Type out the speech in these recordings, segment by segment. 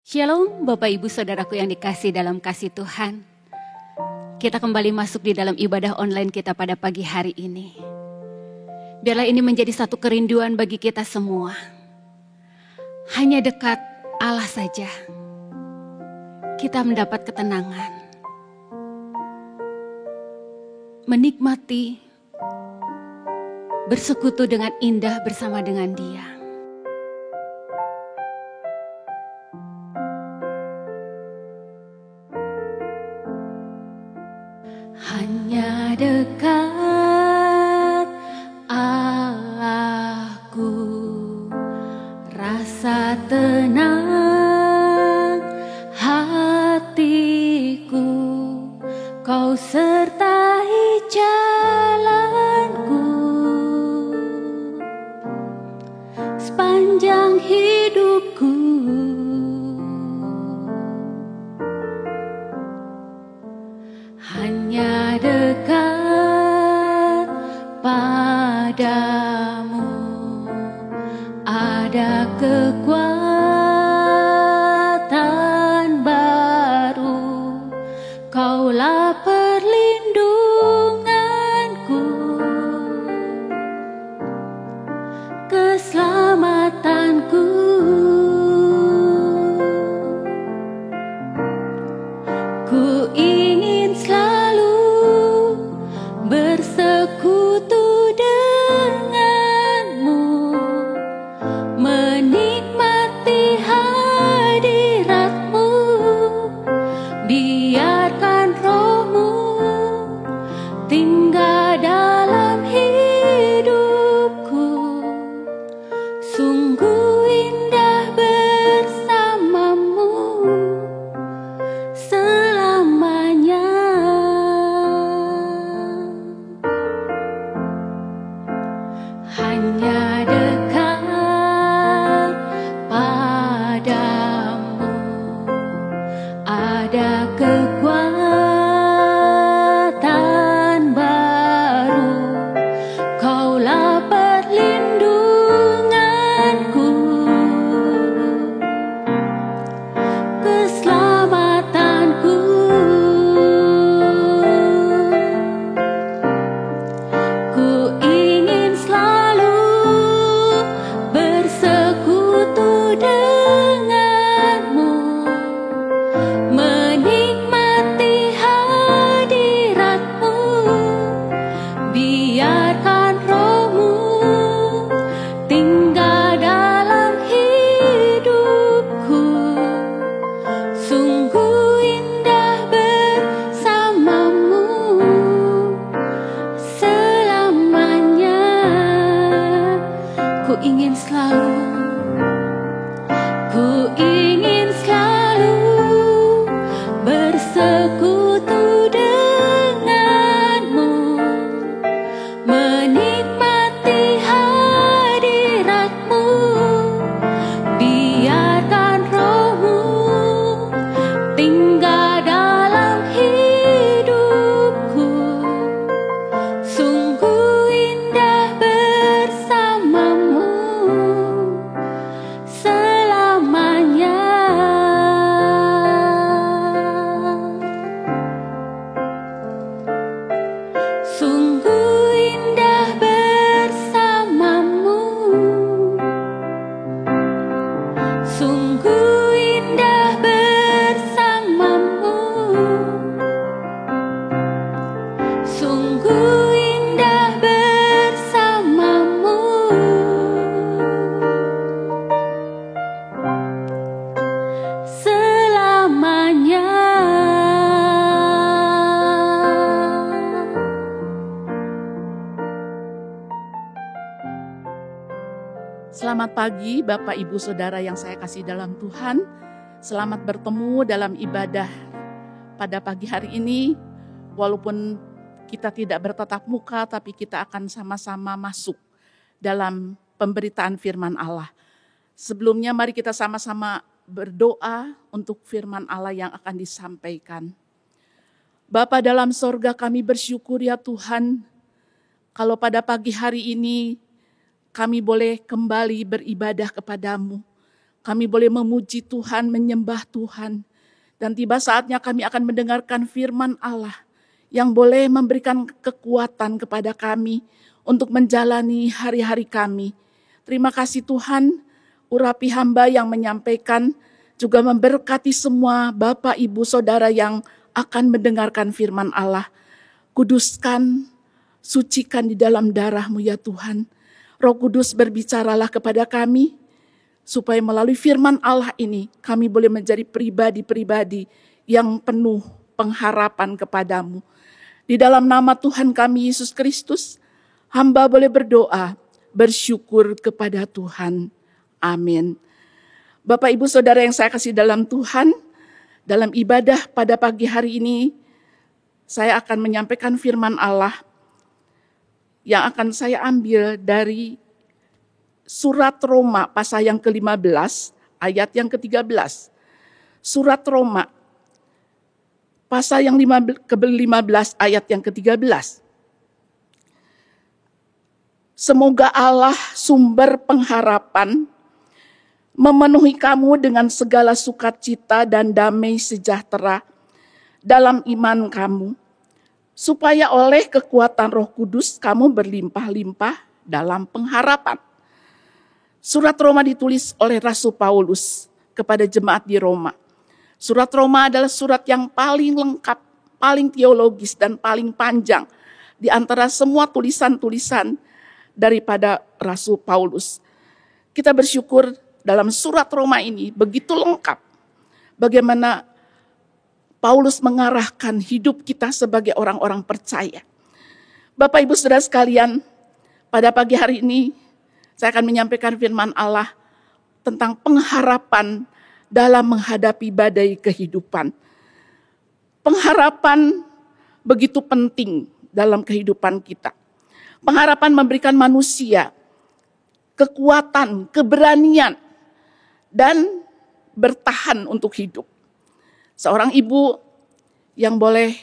Shalom Bapak Ibu Saudaraku yang dikasih dalam kasih Tuhan. Kita kembali masuk di dalam ibadah online kita pada pagi hari ini. Biarlah ini menjadi satu kerinduan bagi kita semua. Hanya dekat Allah saja kita mendapat ketenangan. Menikmati, bersekutu dengan indah bersama dengan Dia. Hanya dekat Allahku, rasa tenang hatiku, Kau sertai jalanku sepanjang hidupku. Hanya dekat padamu ada kekuatan baru, Kaulah perlindunganku, keselamatanku. Ku ingin selalu bersekutu denganmu, menikmati hadiratmu, biarkan rohmu tinggal dalam hidupku. Sungguh indah bersamamu selamanya. Hanya dekat padamu ada kekuatan baru, Kaulah perlindunganku, keselamatanku. Ku ingin selalu bersekutu denganmu, menikmati hadiratmu, biarkan rohmu tinggal dalam hidupku. Sungguh indah bersamamu selamanya. Ku ingin selalu bersekutu denganmu, menikmati hadiratmu, biarkan rohmu tinggal dalam hidupku. Sungguh indah bersamamu selamanya. Sungguh indah bersamamu, sungguh indah bersamamu, sungguh indah bersamamu selamanya. Selamat pagi Bapak Ibu Saudara yang saya kasih dalam Tuhan. Selamat bertemu dalam ibadah pada pagi hari ini. Walaupun kita tidak bertatap muka, tapi kita akan sama-sama masuk dalam pemberitaan firman Allah. Sebelumnya mari kita sama-sama berdoa untuk firman Allah yang akan disampaikan. Bapa dalam sorga, kami bersyukur ya Tuhan, kalau pada pagi hari ini kami boleh kembali beribadah kepadamu. kami boleh memuji Tuhan, menyembah Tuhan. Dan tiba saatnya kami akan mendengarkan firman Allah yang boleh memberikan kekuatan kepada kami untuk menjalani hari-hari kami. Terima kasih Tuhan, urapi hamba yang menyampaikan, juga memberkati semua Bapak, Ibu, Saudara yang akan mendengarkan firman Allah. Kuduskan, sucikan di dalam darah-Mu ya Tuhan. Roh Kudus berbicaralah kepada kami, supaya melalui firman Allah ini kami boleh menjadi pribadi-pribadi yang penuh pengharapan kepadamu. Di dalam nama Tuhan kami Yesus Kristus, hamba boleh berdoa, bersyukur kepada Tuhan. Amin. Bapak, Ibu, Saudara yang saya kasih dalam Tuhan, dalam ibadah pada pagi hari ini, saya akan menyampaikan firman Allah yang akan saya ambil dari Surat Roma pasal yang ke-15, ayat yang ke-13. Surat Roma pasal yang ke-15, ayat yang ke-13. Semoga Allah sumber pengharapan memenuhi kamu dengan segala sukacita dan damai sejahtera dalam iman kamu, supaya oleh kekuatan Roh Kudus kamu berlimpah-limpah dalam pengharapan. Surat Roma ditulis oleh Rasul Paulus kepada jemaat di Roma. Surat Roma adalah surat yang paling lengkap, paling teologis, dan paling panjang di antara semua tulisan-tulisan daripada Rasul Paulus. Kita bersyukur dalam surat Roma ini begitu lengkap bagaimana Paulus mengarahkan hidup kita sebagai orang-orang percaya. Bapak, Ibu, Saudara sekalian, pada pagi hari ini saya akan menyampaikan firman Allah tentang pengharapan dalam menghadapi badai kehidupan. Pengharapan begitu penting dalam kehidupan kita. Pengharapan memberikan manusia kekuatan, keberanian, dan bertahan untuk hidup. Seorang ibu yang boleh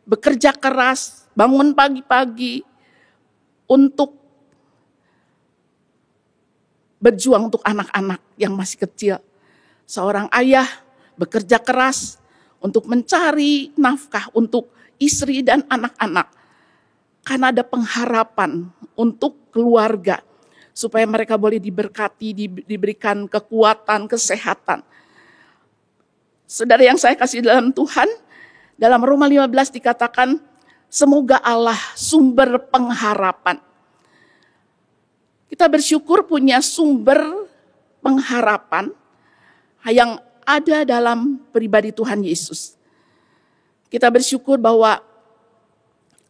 bekerja keras, bangun pagi-pagi untuk berjuang untuk anak-anak yang masih kecil. Seorang ayah bekerja keras untuk mencari nafkah untuk istri dan anak-anak. Karena ada pengharapan untuk keluarga, supaya mereka boleh diberkati, diberikan kekuatan, kesehatan. Saudara yang saya kasih dalam Tuhan, dalam Roma 15 dikatakan, semoga Allah sumber pengharapan. Kita bersyukur punya sumber pengharapan yang ada dalam pribadi Tuhan Yesus. Kita bersyukur bahwa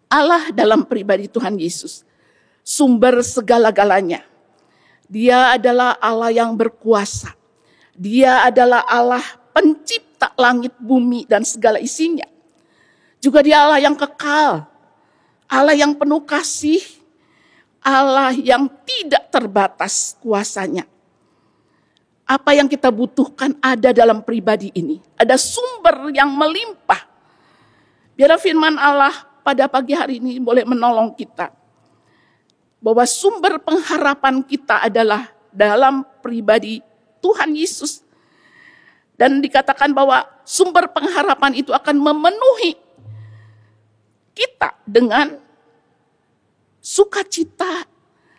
Allah dalam pribadi Tuhan Yesus, sumber segala-galanya. Dia adalah Allah yang berkuasa. Dia adalah Allah pencipta langit, bumi, dan segala isinya. Juga dia Allah yang kekal, Allah yang penuh kasih, Allah yang tidak terbatas kuasanya. Apa yang kita butuhkan ada dalam pribadi ini. Ada sumber yang melimpah. Biar firman Allah pada pagi hari ini boleh menolong kita. Bahwa sumber pengharapan kita adalah dalam pribadi Tuhan Yesus. Dan dikatakan bahwa sumber pengharapan itu akan memenuhi kita dengan sukacita,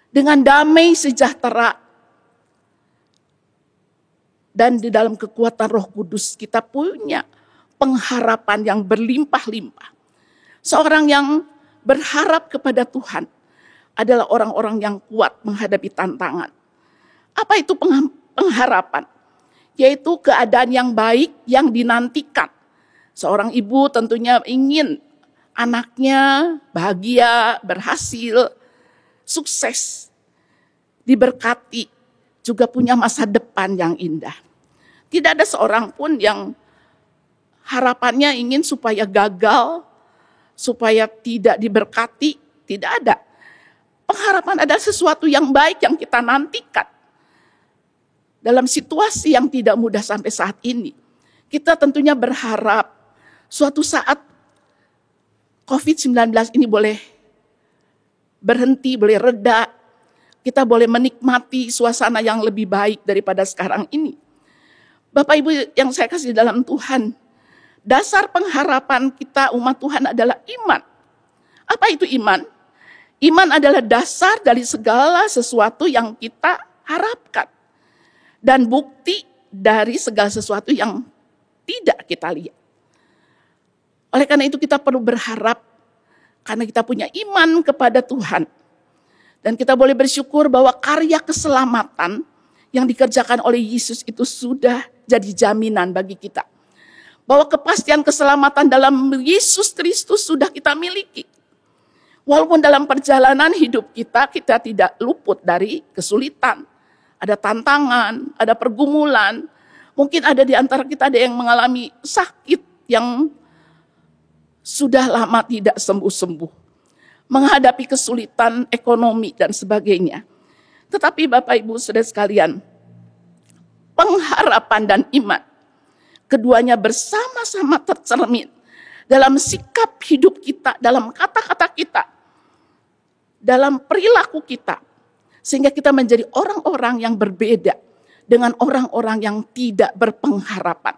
dengan damai sejahtera. Dan di dalam kekuatan Roh Kudus kita punya pengharapan yang berlimpah-limpah. Seorang yang berharap kepada Tuhan adalah orang-orang yang kuat menghadapi tantangan. Apa itu pengharapan? Yaitu keadaan yang baik yang dinantikan. Seorang ibu tentunya ingin anaknya bahagia, berhasil, sukses, diberkati, juga punya masa depan yang indah. Tidak ada seorang pun yang harapannya ingin supaya gagal, supaya tidak diberkati, tidak ada. Pengharapan adalah sesuatu yang baik yang kita nantikan. Dalam situasi yang tidak mudah sampai saat ini, kita tentunya berharap suatu saat COVID-19 ini boleh berhenti, boleh reda. Kita boleh menikmati suasana yang lebih baik daripada sekarang ini. Bapak Ibu yang saya kasih dalam Tuhan, dasar pengharapan kita umat Tuhan adalah iman. Apa itu iman? Iman adalah dasar dari segala sesuatu yang kita harapkan. Dan bukti dari segala sesuatu yang tidak kita lihat. Oleh karena itu kita perlu berharap, karena kita punya iman kepada Tuhan. Dan kita boleh bersyukur bahwa karya keselamatan yang dikerjakan oleh Yesus itu sudah jadi jaminan bagi kita. Bahwa kepastian keselamatan dalam Yesus Kristus sudah kita miliki. Walaupun dalam perjalanan hidup kita tidak luput dari kesulitan. Ada tantangan, ada pergumulan. Mungkin ada di antara kita ada yang mengalami sakit yang sudah lama tidak sembuh-sembuh. Menghadapi kesulitan ekonomi dan sebagainya. Tetapi Bapak Ibu Saudara sekalian, pengharapan dan iman, keduanya bersama-sama tercermin dalam sikap hidup kita, dalam kata-kata kita, dalam perilaku kita. Sehingga kita menjadi orang-orang yang berbeda dengan orang-orang yang tidak berpengharapan.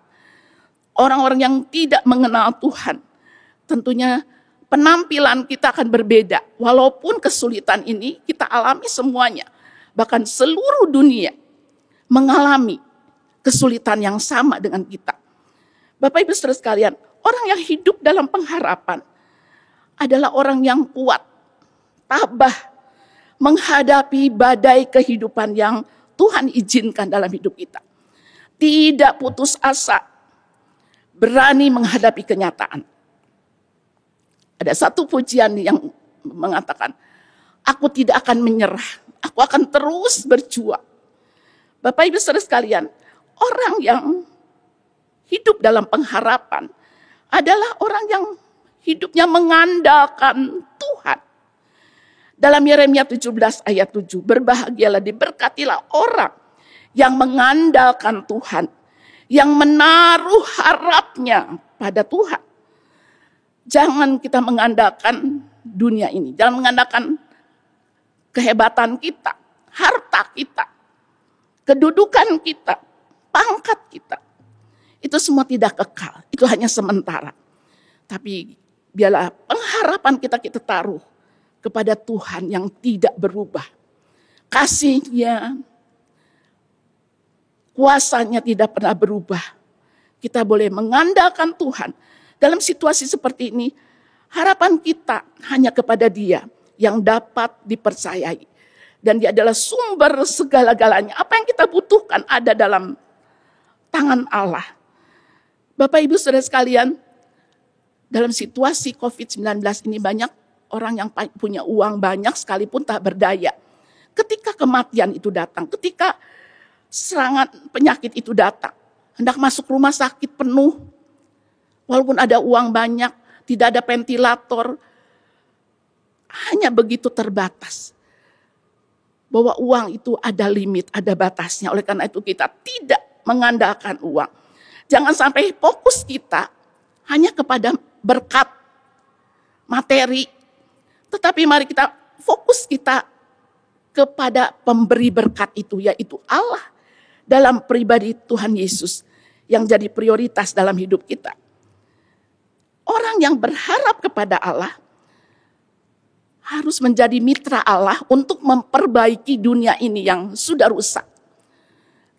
Orang-orang yang tidak mengenal Tuhan. Tentunya penampilan kita akan berbeda. Walaupun kesulitan ini kita alami semuanya. Bahkan seluruh dunia mengalami kesulitan yang sama dengan kita. Bapak Ibu Saudara sekalian, orang yang hidup dalam pengharapan adalah orang yang kuat, tabah, menghadapi badai kehidupan yang Tuhan izinkan dalam hidup kita. Tidak putus asa, berani menghadapi kenyataan. Ada satu pujian yang mengatakan, aku tidak akan menyerah, aku akan terus berjuang. Bapak Ibu Saudara sekalian, orang yang hidup dalam pengharapan adalah orang yang hidupnya mengandalkan Tuhan. Dalam Yeremia 17 ayat 7, berbahagialah, diberkatilah orang yang mengandalkan Tuhan, yang menaruh harapnya pada Tuhan. Jangan kita mengandalkan dunia ini, jangan mengandalkan kehebatan kita, harta kita, kedudukan kita, pangkat kita. Itu semua tidak kekal, itu hanya sementara. Tapi biarlah pengharapan kita taruh kepada Tuhan yang tidak berubah. Kasih-Nya, kuasa-Nya tidak pernah berubah. Kita boleh mengandalkan Tuhan. Dalam situasi seperti ini, harapan kita hanya kepada Dia yang dapat dipercayai. Dan Dia adalah sumber segala-galanya. Apa yang kita butuhkan ada dalam tangan Allah. Bapak Ibu Saudara sekalian, dalam situasi COVID-19 ini banyak orang yang punya uang banyak sekalipun tak berdaya. Ketika kematian itu datang, ketika serangan penyakit itu datang, hendak masuk rumah sakit penuh, walaupun ada uang banyak, tidak ada ventilator, hanya begitu terbatas. Bahwa uang itu ada limit, ada batasnya. Oleh karena itu kita tidak mengandalkan uang. Jangan sampai fokus kita hanya kepada berkat materi. Tetapi mari kita fokus kita kepada pemberi berkat itu, yaitu Allah dalam pribadi Tuhan Yesus yang jadi prioritas dalam hidup kita. Orang yang berharap kepada Allah harus menjadi mitra Allah untuk memperbaiki dunia ini yang sudah rusak.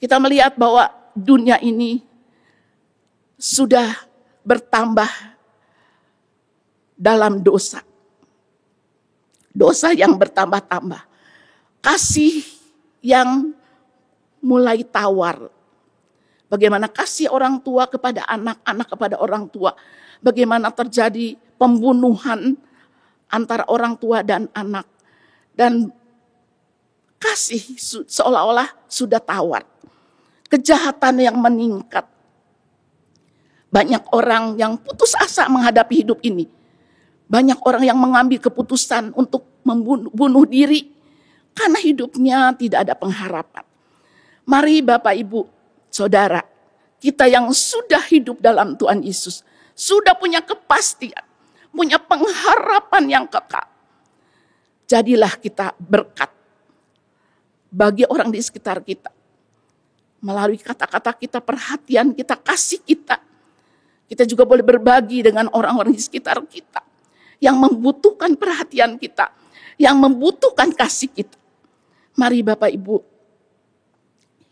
Kita melihat bahwa dunia ini sudah bertambah dalam dosa. Dosa yang bertambah-tambah. Kasih yang mulai tawar. Bagaimana kasih orang tua kepada anak, anak kepada orang tua. Bagaimana terjadi pembunuhan antara orang tua dan anak. Dan kasih seolah-olah sudah tawar. Kejahatan yang meningkat. Banyak orang yang putus asa menghadapi hidup ini. Banyak orang yang mengambil keputusan untuk membunuh diri karena hidupnya tidak ada pengharapan. Mari Bapak Ibu, Saudara, kita yang sudah hidup dalam Tuhan Yesus, sudah punya kepastian, punya pengharapan yang kekal. Jadilah kita berkat bagi orang di sekitar kita. Melalui kata-kata kita, perhatian kita, kasih kita. Kita juga boleh berbagi dengan orang-orang di sekitar kita yang membutuhkan perhatian kita, yang membutuhkan kasih kita. Mari Bapak Ibu,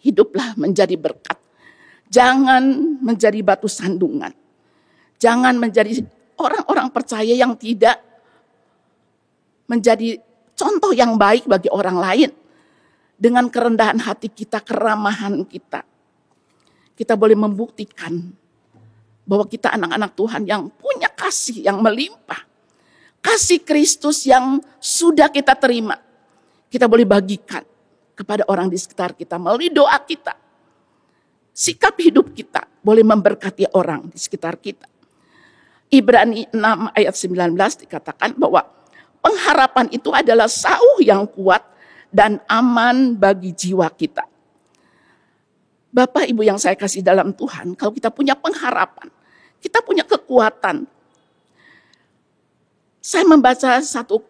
hiduplah menjadi berkat. Jangan menjadi batu sandungan. Jangan menjadi orang-orang percaya yang tidak menjadi contoh yang baik bagi orang lain. Dengan kerendahan hati kita, keramahan kita, kita boleh membuktikan bahwa kita anak-anak Tuhan yang punya kasih yang melimpah. Kasih Kristus yang sudah kita terima, kita boleh bagikan kepada orang di sekitar kita melalui doa kita. Sikap hidup kita boleh memberkati orang di sekitar kita. Ibrani 6 ayat 19 dikatakan bahwa pengharapan itu adalah sauh yang kuat dan aman bagi jiwa kita. Bapak Ibu yang saya kasih dalam Tuhan, kalau kita punya pengharapan, kita punya kekuatan. Saya membaca satu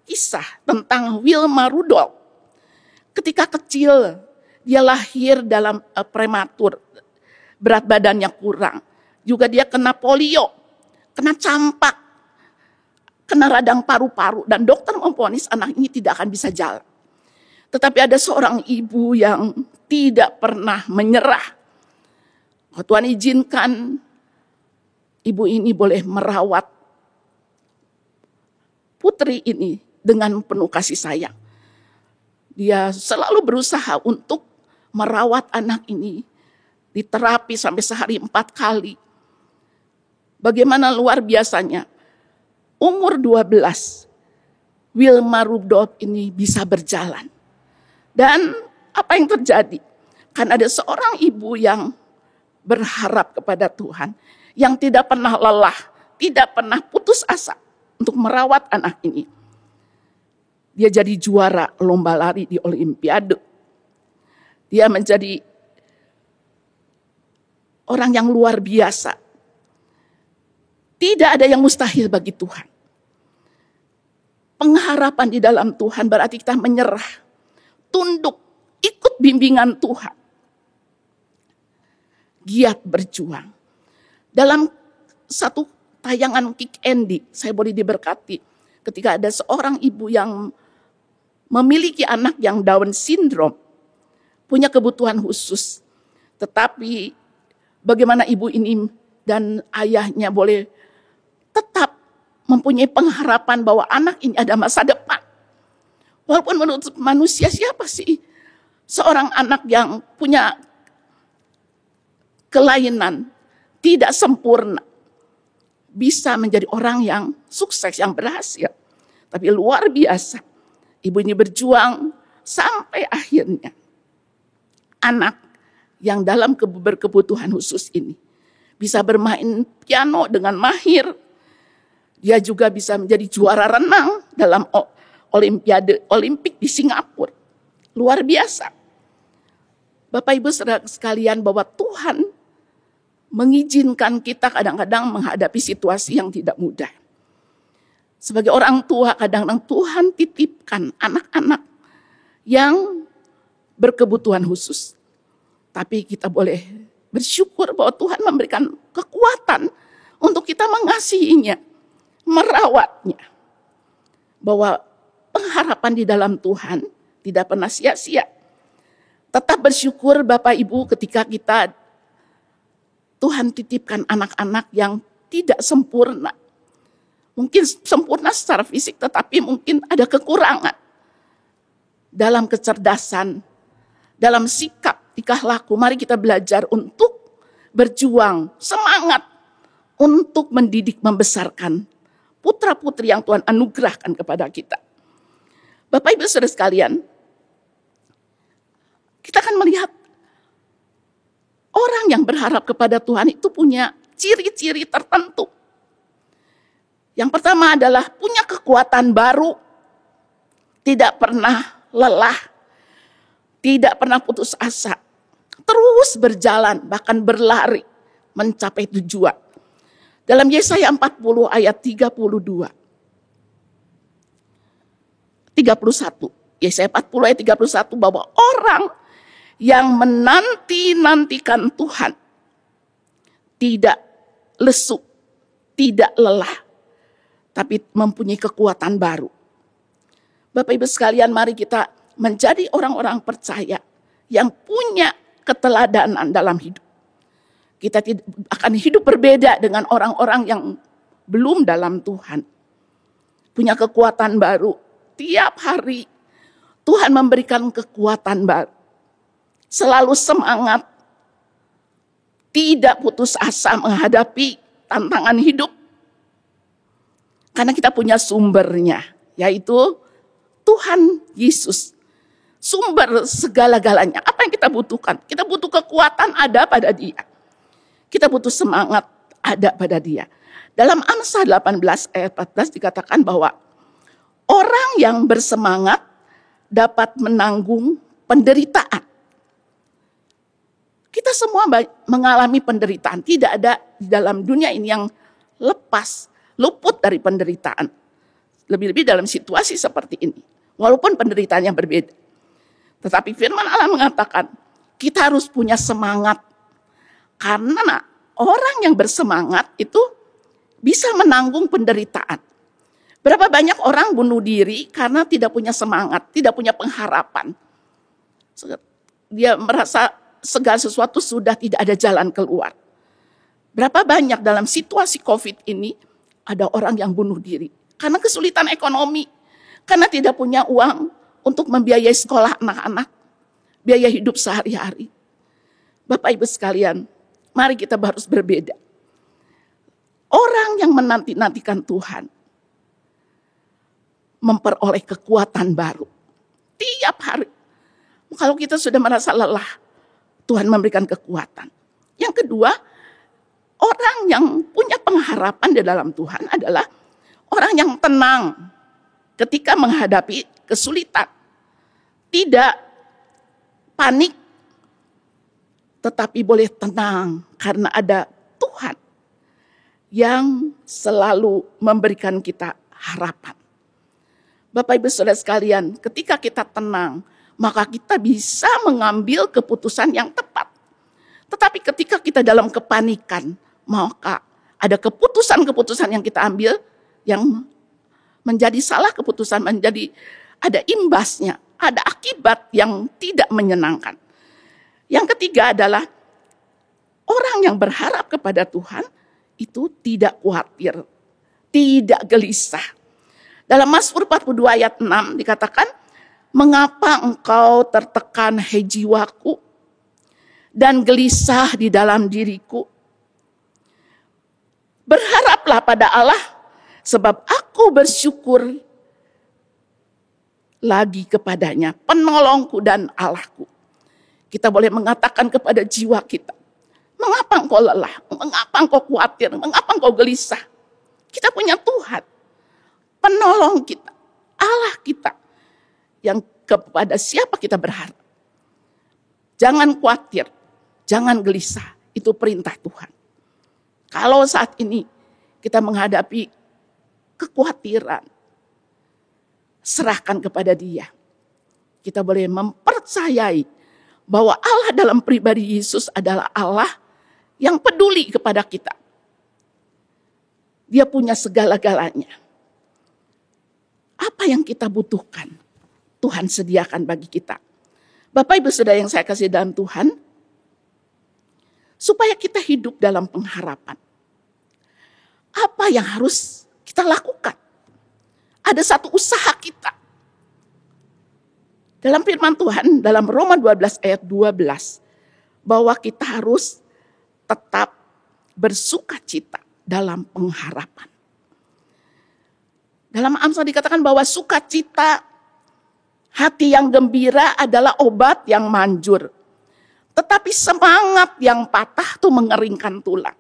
kisah tentang Wilma Rudolph. Ketika kecil, dia lahir dalam prematur, berat badannya kurang. Juga dia kena polio, kena campak, kena radang paru-paru. Dan dokter memvonis anak ini tidak akan bisa jalan. Tetapi ada seorang ibu yang tidak pernah menyerah. Oh, Tuhan izinkan ibu ini boleh merawat putri ini dengan penuh kasih sayang. Dia selalu berusaha untuk merawat anak ini. Diterapi sampai sehari 4 kali. Bagaimana luar biasanya. Umur 12, Wilma Rudolph ini bisa berjalan. Dan apa yang terjadi? Kan ada seorang ibu yang berharap kepada Tuhan, yang tidak pernah lelah, tidak pernah putus asa untuk merawat anak ini. Dia jadi juara lomba lari di Olimpiade. Dia menjadi orang yang luar biasa. Tidak ada yang mustahil bagi Tuhan. Pengharapan di dalam Tuhan berarti kita menyerah, tunduk, ikut bimbingan Tuhan. Giat berjuang. Dalam satu tayangan Kick Andy, saya boleh diberkati. Ketika ada seorang ibu yang memiliki anak yang Down syndrome, punya kebutuhan khusus. Tetapi bagaimana ibu ini dan ayahnya boleh tetap mempunyai pengharapan bahwa anak ini ada masa depan. Walaupun menurut manusia siapa sih seorang anak yang punya kelainan, tidak sempurna, bisa menjadi orang yang sukses, yang berhasil. Tapi luar biasa, ibu ini berjuang sampai akhirnya anak yang dalam berkebutuhan khusus ini bisa bermain piano dengan mahir. Dia juga bisa menjadi juara renang dalam Olimpiade Olimpik di Singapura. Luar biasa. Bapak Ibu saudara sekalian, bahwa Tuhan mengizinkan kita kadang-kadang menghadapi situasi yang tidak mudah. Sebagai orang tua, kadang-kadang Tuhan titipkan anak-anak yang berkebutuhan khusus. Tapi kita boleh bersyukur bahwa Tuhan memberikan kekuatan untuk kita mengasihinya, merawatnya. Bahwa pengharapan di dalam Tuhan tidak pernah sia-sia. Tetap bersyukur Bapak Ibu ketika kita Tuhan titipkan anak-anak yang tidak sempurna. Mungkin sempurna secara fisik, tetapi mungkin ada kekurangan dalam kecerdasan, dalam sikap, tingkah laku. Mari kita belajar untuk berjuang, semangat untuk mendidik, membesarkan putra-putri yang Tuhan anugerahkan kepada kita. Bapak Ibu saudara sekalian, kita akan melihat orang yang berharap kepada Tuhan itu punya ciri-ciri tertentu. Yang pertama adalah punya kekuatan baru, tidak pernah lelah, tidak pernah putus asa, terus berjalan, bahkan berlari mencapai tujuan. Dalam Yesaya 40 ayat 31, Yesaya 40 ayat 31, bahwa orang yang menanti-nantikan Tuhan tidak lesu, tidak lelah, tapi mempunyai kekuatan baru. Bapak Ibu sekalian, mari kita menjadi orang-orang percaya yang punya keteladanan dalam hidup. Kita tidak akan hidup berbeda dengan orang-orang yang belum dalam Tuhan. Punya kekuatan baru. Tiap hari Tuhan memberikan kekuatan baru. Selalu semangat. Tidak putus asa menghadapi tantangan hidup. Karena kita punya sumbernya, yaitu Tuhan Yesus. Sumber segala-galanya. Apa yang kita butuhkan? Kita butuh kekuatan, ada pada Dia. Kita butuh semangat, ada pada Dia. Dalam Amsal 18 ayat 14 dikatakan bahwa orang yang bersemangat dapat menanggung penderitaan. Kita semua mengalami penderitaan. Tidak ada di dalam dunia ini yang luput dari penderitaan. Lebih-lebih dalam situasi seperti ini. Walaupun penderitaan yang berbeda. Tetapi firman Allah mengatakan, kita harus punya semangat. Karena orang yang bersemangat itu bisa menanggung penderitaan. Berapa banyak orang bunuh diri karena tidak punya semangat, tidak punya pengharapan. Dia merasa segala sesuatu sudah tidak ada jalan keluar. Berapa banyak dalam situasi COVID ini ada orang yang bunuh diri karena kesulitan ekonomi, karena tidak punya uang untuk membiayai sekolah anak-anak, biaya hidup sehari-hari. Bapak Ibu sekalian, mari kita harus berbeda. Orang yang menanti-nantikan Tuhan memperoleh kekuatan baru tiap hari. Kalau kita sudah merasa lelah, Tuhan memberikan kekuatan. Yang kedua, orang yang punya pengharapan di dalam Tuhan adalah orang yang tenang ketika menghadapi kesulitan. Tidak panik, tetapi boleh tenang karena ada Tuhan yang selalu memberikan kita harapan. Bapak Ibu Saudara sekalian, ketika kita tenang, maka kita bisa mengambil keputusan yang tepat. Tetapi ketika kita dalam kepanikan, maka ada keputusan-keputusan yang kita ambil yang menjadi salah keputusan, menjadi ada imbasnya, ada akibat yang tidak menyenangkan. Yang ketiga adalah orang yang berharap kepada Tuhan itu tidak khawatir, tidak gelisah. Dalam Mazmur 42 ayat 6 dikatakan, mengapa engkau tertekan hai jiwaku dan gelisah di dalam diriku? Berharaplah pada Allah, sebab aku bersyukur lagi kepadanya, penolongku dan Allahku. Kita boleh mengatakan kepada jiwa kita, mengapa engkau lelah? Mengapa engkau khawatir? Mengapa engkau gelisah? Kita punya Tuhan, penolong kita, Allah kita, yang kepada siapa kita berharap. Jangan khawatir, jangan gelisah, itu perintah Tuhan. Kalau saat ini kita menghadapi kekhawatiran, serahkan kepada Dia. Kita boleh mempercayai bahwa Allah dalam pribadi Yesus adalah Allah yang peduli kepada kita. Dia punya segala-galanya. Apa yang kita butuhkan, Tuhan sediakan bagi kita. Bapak Ibu Saudara yang saya kasih dalam Tuhan, supaya kita hidup dalam pengharapan. Apa yang harus kita lakukan? Ada satu usaha kita. Dalam firman Tuhan, dalam Roma 12 ayat 12, bahwa kita harus tetap bersukacita dalam pengharapan. Dalam Amsal dikatakan bahwa sukacita, hati yang gembira adalah obat yang manjur. Tetapi semangat yang patah itu mengeringkan tulang.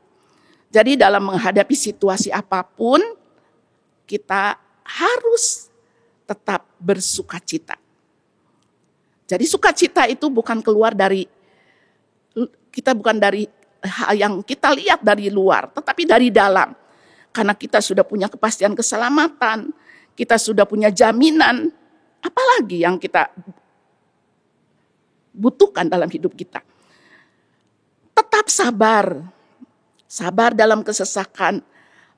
Jadi dalam menghadapi situasi apapun, kita harus tetap bersukacita. Jadi sukacita itu bukan keluar dari, kita bukan dari hal yang kita lihat dari luar, tetapi dari dalam. Karena kita sudah punya kepastian keselamatan, kita sudah punya jaminan, apalagi yang kita butuhkan dalam hidup kita. Tetap sabar. Sabar dalam kesesakan,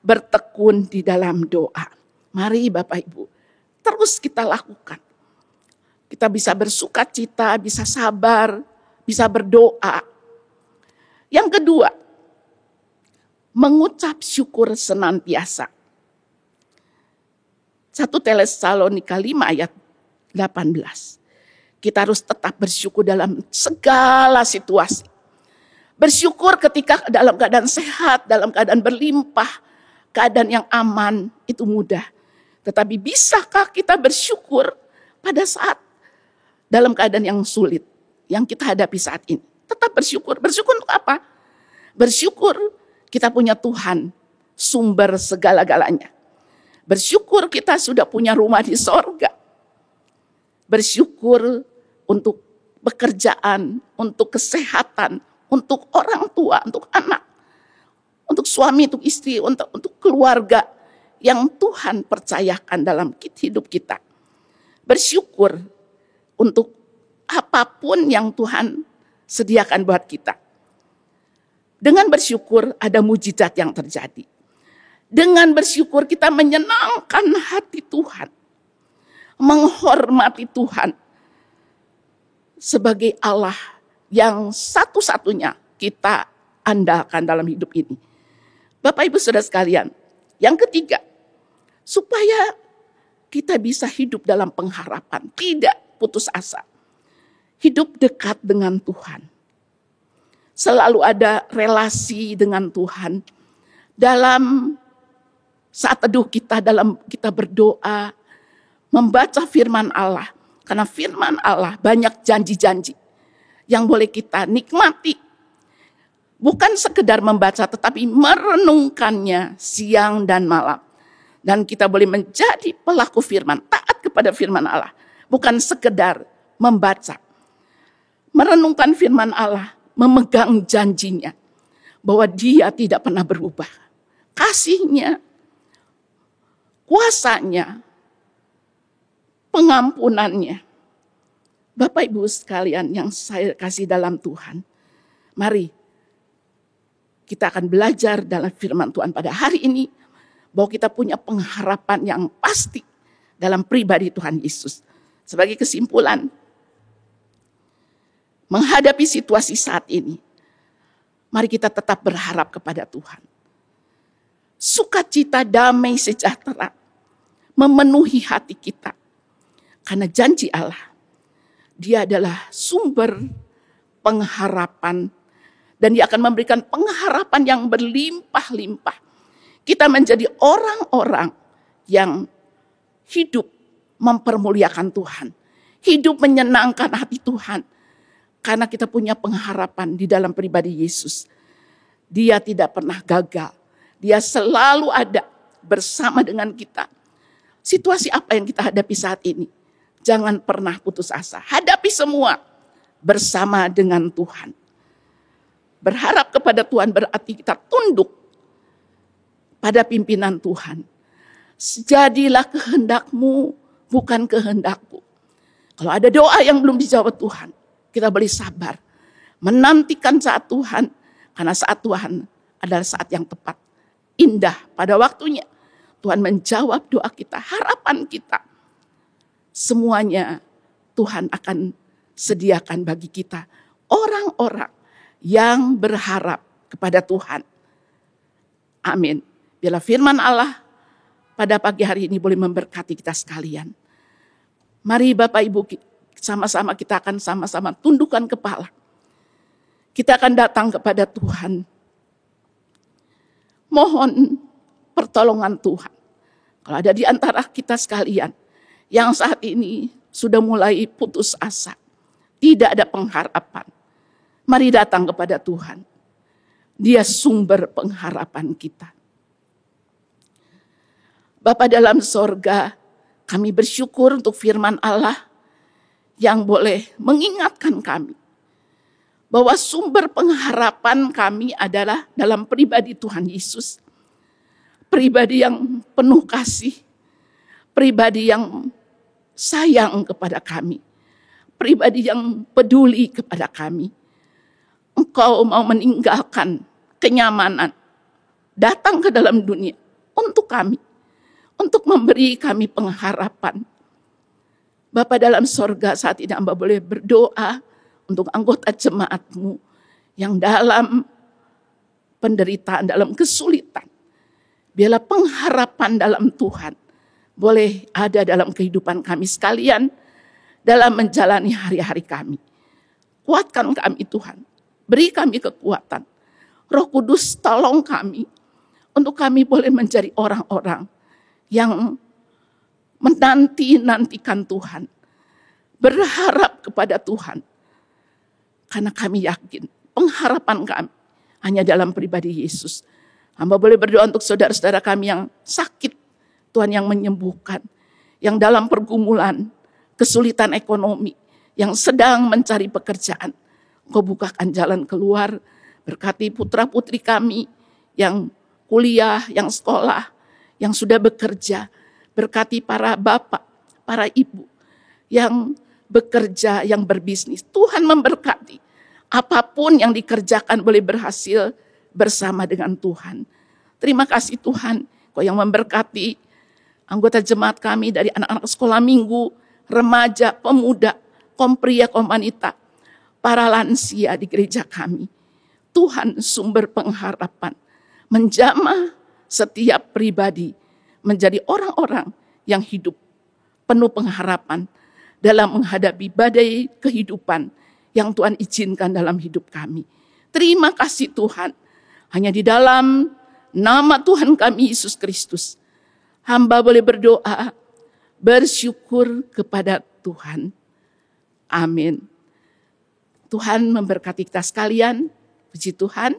bertekun di dalam doa. Mari Bapak Ibu, terus kita lakukan. Kita bisa bersukacita, bisa sabar, bisa berdoa. Yang kedua, mengucap syukur senantiasa. 1 Tesalonika 5 ayat 18. Kita harus tetap bersyukur dalam segala situasi. Bersyukur ketika dalam keadaan sehat, dalam keadaan berlimpah, keadaan yang aman, itu mudah. Tetapi bisakah kita bersyukur pada saat dalam keadaan yang sulit yang kita hadapi saat ini? Tetap bersyukur. Bersyukur untuk apa? Bersyukur kita punya Tuhan, sumber segala-galanya. Bersyukur kita sudah punya rumah di sorga. Bersyukur untuk pekerjaan, untuk kesehatan, untuk orang tua, untuk anak, untuk suami, untuk istri, untuk keluarga yang Tuhan percayakan dalam hidup kita. Bersyukur untuk apapun yang Tuhan sediakan buat kita. Dengan bersyukur ada mujizat yang terjadi. Dengan bersyukur kita menyenangkan hati Tuhan. Menghormati Tuhan sebagai Allah yang satu-satunya kita andalkan dalam hidup ini. Bapak Ibu Saudara sekalian, yang ketiga, supaya kita bisa hidup dalam pengharapan, tidak putus asa. Hidup dekat dengan Tuhan. Selalu ada relasi dengan Tuhan. Dalam saat teduh kita, dalam kita berdoa, membaca firman Allah. Karena firman Allah banyak janji-janji yang boleh kita nikmati. Bukan sekedar membaca, tetapi merenungkannya siang dan malam. Dan kita boleh menjadi pelaku firman, taat kepada firman Allah. Bukan sekedar membaca. Merenungkan firman Allah, memegang janjinya. Bahwa dia tidak pernah berubah. Kasihnya, kuasanya, pengampunannya. Bapak Ibu sekalian yang saya kasih dalam Tuhan. Mari kita akan belajar dalam firman Tuhan pada hari ini. Bahwa kita punya pengharapan yang pasti dalam pribadi Tuhan Yesus. Sebagai kesimpulan, menghadapi situasi saat ini, mari kita tetap berharap kepada Tuhan. Sukacita, damai, sejahtera memenuhi hati kita. Karena janji Allah, dia adalah sumber pengharapan. Dan dia akan memberikan pengharapan yang berlimpah-limpah. Kita menjadi orang-orang yang hidup mempermuliakan Tuhan. Hidup menyenangkan hati Tuhan. Karena kita punya pengharapan di dalam pribadi Yesus. Dia tidak pernah gagal. Dia selalu ada bersama dengan kita. Situasi apa yang kita hadapi saat ini? Jangan pernah putus asa. Hadapi semua bersama dengan Tuhan. Berharap kepada Tuhan berarti kita tunduk pada pimpinan Tuhan. Jadilah kehendakmu, bukan kehendakku. Kalau ada doa yang belum dijawab Tuhan, kita boleh sabar. Menantikan saat Tuhan, karena saat Tuhan adalah saat yang tepat. Indah pada waktunya. Tuhan menjawab doa kita, harapan kita. Semuanya Tuhan akan sediakan bagi kita. Orang-orang yang berharap kepada Tuhan. Amin. Biarlah firman Allah pada pagi hari ini boleh memberkati kita sekalian. Mari Bapak Ibu, sama-sama kita akan sama-sama tundukkan kepala. Kita akan datang kepada Tuhan. Mohon pertolongan Tuhan. Kalau ada di antara kita sekalian yang saat ini sudah mulai putus asa, tidak ada pengharapan, mari datang kepada Tuhan. Dia sumber pengharapan kita. Bapa dalam sorga, kami bersyukur untuk firman Allah yang boleh mengingatkan kami bahwa sumber pengharapan kami adalah dalam pribadi Tuhan Yesus. Pribadi yang penuh kasih, pribadi yang sayang kepada kami, pribadi yang peduli kepada kami. Engkau mau meninggalkan kenyamanan, datang ke dalam dunia untuk kami, untuk memberi kami pengharapan. Bapa dalam sorga, saat ini hamba boleh berdoa untuk anggota jemaat-Mu yang dalam penderitaan, dalam kesulitan. Biarlah pengharapan dalam Tuhan boleh ada dalam kehidupan kami sekalian, dalam menjalani hari-hari kami. Kuatkan kami Tuhan, beri kami kekuatan. Roh Kudus tolong kami, untuk kami boleh menjadi orang-orang yang menanti-nantikan Tuhan, berharap kepada Tuhan. Karena kami yakin pengharapan kami hanya dalam pribadi Yesus. Hamba boleh berdoa untuk saudara-saudara kami yang sakit, Tuhan yang menyembuhkan, yang dalam pergumulan, kesulitan ekonomi, yang sedang mencari pekerjaan. Engkau bukakan jalan keluar, berkati putra-putri kami yang kuliah, yang sekolah, yang sudah bekerja. Berkati para bapak, para ibu yang bekerja, yang berbisnis. Tuhan memberkati. Apapun yang dikerjakan boleh berhasil bersama dengan Tuhan. Terima kasih Tuhan, Kau yang memberkati anggota jemaat kami dari anak-anak sekolah minggu, remaja, pemuda, kaum pria, kaum wanita, para lansia di gereja kami. Tuhan sumber pengharapan, menjamah setiap pribadi menjadi orang-orang yang hidup penuh pengharapan dalam menghadapi badai kehidupan yang Tuhan izinkan dalam hidup kami. Terima kasih Tuhan, hanya di dalam nama Tuhan kami Yesus Kristus, hamba boleh berdoa, bersyukur kepada Tuhan. Amin. Tuhan memberkati kita sekalian. Puji Tuhan.